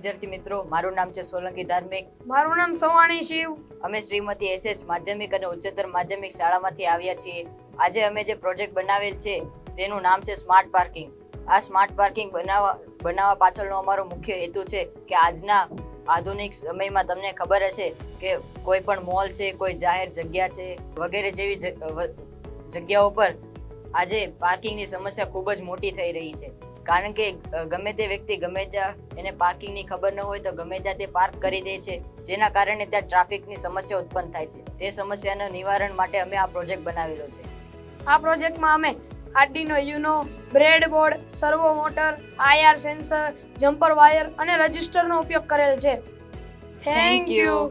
વિદ્યાર્થી મિત્રો, મારું નામ છે સોલંકી ધાર્મિક. મારું નામ સવાણી શિવ. અમે શ્રીમતી એસએચ માધ્યમિક અને ઉચ્ચતર માધ્યમિક શાળામાંથી આવ્યા છીએ. આજે અમે જે પ્રોજેક્ટ બનાવેલ છે તેનું નામ છે સ્માર્ટ પાર્કિંગ. આ સ્માર્ટ પાર્કિંગ બનાવવા પાછળનો અમારો મુખ્ય હેતુ છે કે આજના આધુનિક સમયમાં તમને ખબર હશે કે કોઈ પણ મોલ છે, કોઈ જાહેર જગ્યા છે વગેરે જેવી જગ્યાઓ પર આજે પાર્કિંગની સમસ્યા ખૂબ જ મોટી થઈ રહી છે. કારણ કે ગમે તે વ્યક્તિ ગમે ત્યાં એને પાર્કિંગની ખબર ન હોય તો ગમે ત્યાં તે પાર્ક કરી દે છે, જેના કારણે ત્યાં ટ્રાફિકની સમસ્યા ઉત્પન્ન થાય છે. તે સમસ્યાનું નિવારણ માટે અમે આ પ્રોજેક્ટ બનાવેલો છે. આ પ્રોજેક્ટમાં અમે Arduino Uno, breadboard, servo motor, IR sensor, jumper wire અને રજિસ્ટરનો ઉપયોગ કરેલ છે. Thank you.